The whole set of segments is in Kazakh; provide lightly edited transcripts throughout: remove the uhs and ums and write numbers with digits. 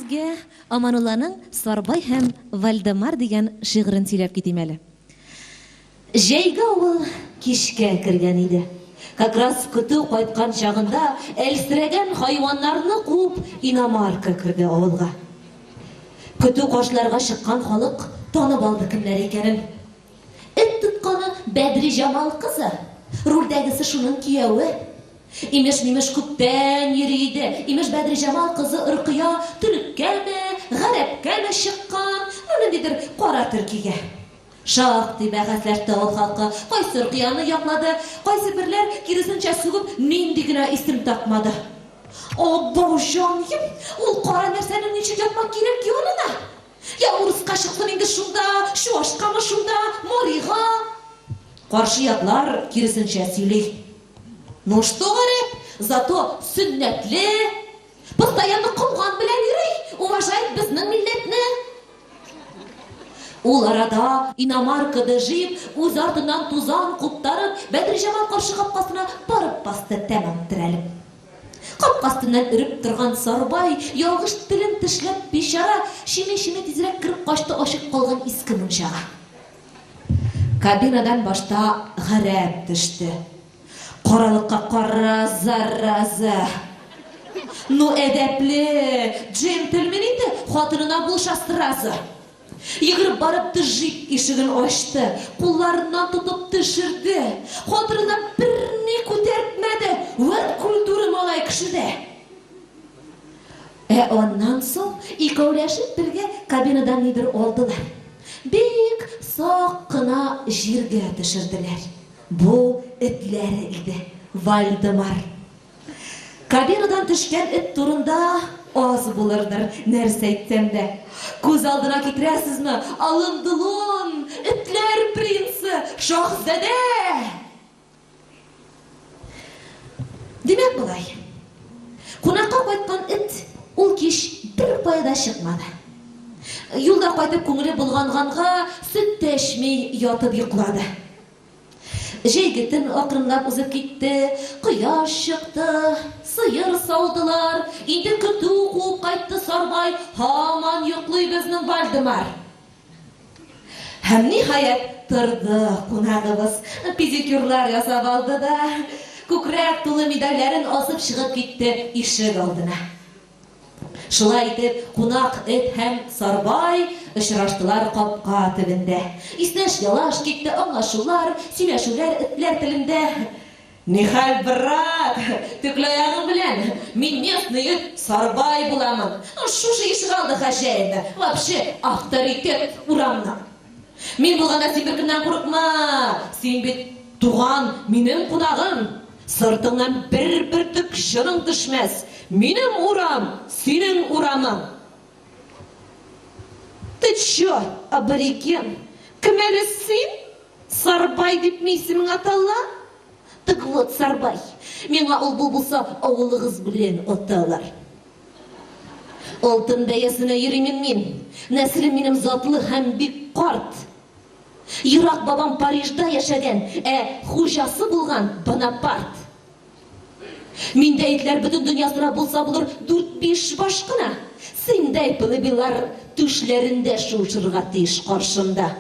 сезгә Аманулланың Сарбай һәм Вальдемар дигән шигырен сөйләп китим әле. Җәйгә ул кичкә кергән иде. Как раз көтү кайткан чагында әлсерәгән хайваннарны куып иномарка керде авылга. Көтү кашларга чыккан халык танып алды кемнәр икәнен. Эт тотканы Бәдри Җамал кызы, рульдәгесе шуның кияүе. Имеш-мимеш күптән йөри иде. Имеш Бәдри Җамал кызы Ыркыя төреккәме, гарәпкәме чыккан, ниндидер кара төркигә. Шактый бәхәсләште ул халкы. Кайсы Ыркыяны яклады, кайсы берләр киресенчә сүгеп нинди генә исем тапмады. Абба җаным, ул кара нәрсәне ничек ятмак кирәк янына? Я урыска чыксын инде шунда, шуашкамы шунда, Морига. Каршы яклар киресенчә сөйли. Ну что говорит? Зато сөннәтле, постоянно кылган белән йөри, уважает безнең милләтне. Ул арада иномарканы җыеп, үз артыннан тузан куптарып, Бәдри Җамал каршы капкасына барып басты тәмам терәлеп. Капкасыннан үреп торган Сарбай, ялгыш телен тешләп бичара, шиме-шиме тизрәк кирип качты ачык калган иске мунчага. Кабинадан башта гарәп төште. Каралыкка кара зараза. Ну әдәпле, джентльмен инде, хатынына булыша сразу. Йөгереп барып тыжып ишеген ачты, кулларыннан тотып төшерде. Хатырына берни күтәртмәде. Вәт культура малай кешедә. Оннан соң икәүләшеп бергә кабинадан нидер алдылар. Бик сак кына җиргә төшерделәр. Бу этләре иде, Вальдемар. Кабинадан төшкән эт турында аз булырдыр, нәрсә әйтсәм дә. Күз алдына китерәсезме? Алындылын, этләр принцы, шаһзадә. Димәк булай. Кунакка кайткан эт ул кич бер пайда чыкмады. Юлда кайтып күңеле булганганга сөт тәшми ятып йоклады. Җәйгетен акрынлап узып китте, кояш чыкты, сыер саудылар, инде көтү куып кайтты Сарбай, һаман йоклый безнең Вальдемар. Һәм ниһаять торды кунагыбыз, педикюрлар ясап алды да, күкрәк тулы медальләрен асып чыгып китте ишек алдына. Шулай итеп, кунак эт һәм Сарбай очраштылар капка төбендә. Иснәш ялаш китте, аңлашулар, сөйләшүләр этләр телендә. Нихәл, брат, төкләягың белән, мин местный эт Сарбай буламын. Шушы ишек алды хәҗәйне, вообще авторитет урамна. Мин булганда син беркемнән курыкма, син бит туган минем кунагым. Сыртыңнан бер бөртек җырың төшмәс. Минем урам, синең урамың. Ты чё, абориген? Кем әле син? Сарбай дип исемең атала? Так вот, Сарбай, миңа ул булса авылыгыз белән аталар. Алтын бәясенә йөримин мин. Нәселем минем затлы һәм бик карт. Ерак бабам Парижда яшәгән, хуҗасы булган Бонапарт. Миндә итләр бөтен дөньясына булса булыр 4-5 баш кына. Синдәй пылыбилар түшләрендә шушырга тиеш каршымда.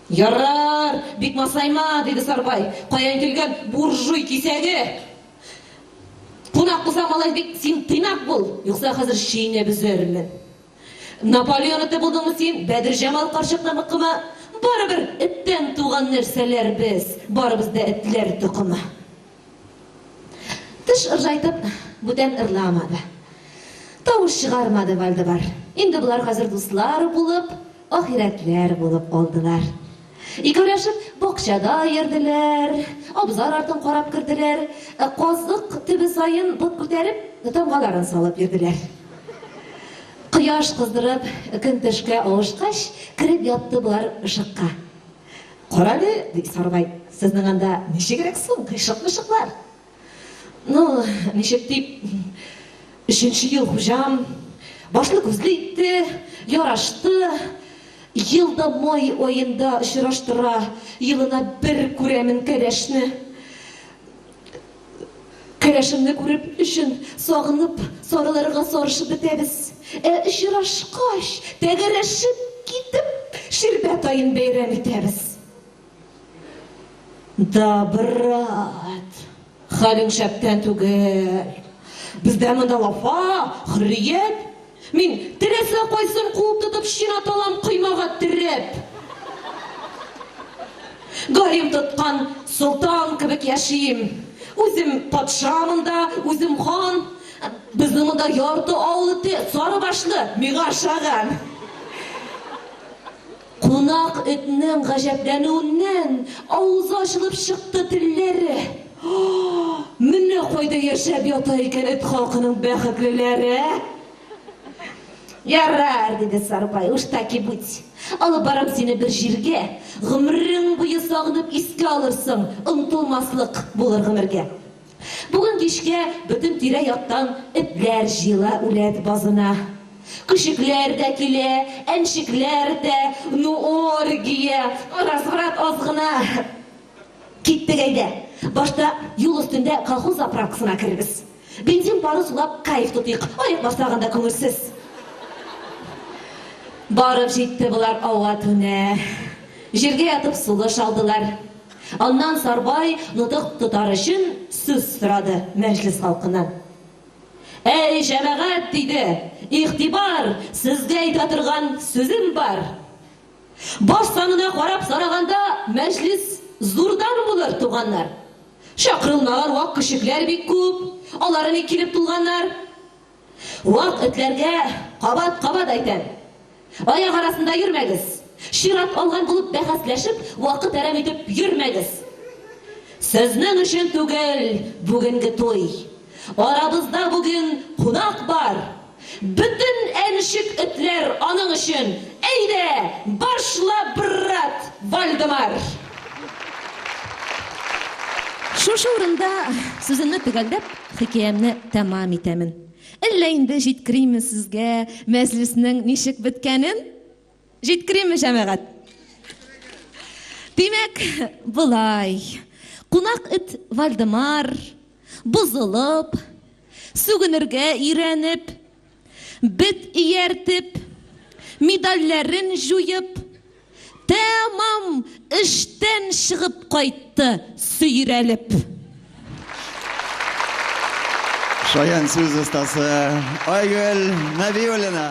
Ярар, бик масайма, диде Сарбай. Каян килгән буржуй кисәге? Кунак булса малай бик син тыйнак бул, юкса хәзер шиңә безәрмен. Наполеон эте булдыңмы син? Бәдри Җамал карчыкны мыкыма? Барыбер эттән туган нәрсәләр без, барыбыз да этләр тукымы. Тыш ыржайтып, бүтән ырламады. Тавыш чыгармады Вальдемар. Инде булар хәзер дуслар булып, ахирәтләр булып алдылар. Икәүләшеп бакчада йөрделәр, абзар артын карап керделәр, казык төбе сайын бот күтәреп, тамгаларын салып йөрделәр. Кояш кыздырып, көн төшкә авышкач, кирип ятты булар ышыкка. Карады, ди Сарбай, сезнең анда ничегрәк соң, кышык-мышыклар? Ну, ничек дип, 3нче ел хуҗам, башлы күзле итте, ярашты, елда май айында очраштыра, елына бер күрәмен кәләшне. Келешімді көріп үшін сағынып, сарыларға сарышып бітеміз. Ұшырашқаш, тәгірішіп кетіп, шербет айын бейрем етеміз. Да, брат, халің шәптен түгел. Бізде мұнда лафа, хұрриет. Мен тіресі қойсын қуып тұтып, шин аталам қимаға тіреп. Гарим тұтқан сұлтан кібік яшиым. Өзім патшамында, өзім хан. Біздің мұнда ярты ауылы сары башлы, миға шаған. Қонақ үтінің ғажаплануынан ауызы ашылып шықты тіллері. Міне қойда ешәп ята екен үт халқының бәқітлілері. Ярар, деді Сарбай, ұштаки будь. Алып барам сені бір жерге, ғымырың бұйы сағынып еске алырсың, ұмтылмаслық болыр ғымырге. Бүгін кешке бүтін тире яттан үтлер жила үләд базына. Күшіклер де келе, әншіклер де, ну оргия, разғырат азғына. Кетті қайды. Башта юл үстінде колхоз заправкасына кірбіз. Бензин бары сулап кайф тұтиқ, аяқ бастағанда көңірсіз. Барып жетті бұлар ауа түне. Жерге ятып сулы шалдылар. Аннан Сарбай нұтық тұтар үшін сөз сұрады мәжіліс халқынан. Әй жәмәғат дейді, иқтибар, сізге айта тұрған сөзім бар. Баш санына қарап сарағанда мәжіліс зұрдан бұлар туғандар. Шақырылмаған уақ күшіклер бек көп, оларыны келіп тұлғандар. Уақ үтлерге қабат-қабат айтан. Аяқ арасында жүрмәгіз. Шират алған болып бәхәсләшіп, уақыт әрәм етіп жүрмәгіз. Сіздің үшін түгел бүгінгі той. Арабызда бүгін қонақ бар. Бүтін әншік үтлер аның үшін. Әйде, башла брат Вальдемар. Шушы орында сөзімні түгелдеп, хикаямны тәмам етемін. Әллә инде жеткіремі сізге мәжілісінің нешік біткәнін? Жеткіремі жәмәғат? Демек, бұлай. Қонақ үт Вальдемар бұзылып, сүгінірге үйреніп, бит иертіп, медальләрін жуйып, тәмам іштен шығып қайтты сүйреліп. Шаян сөз ұстасы Айгүл Нәбиуллина.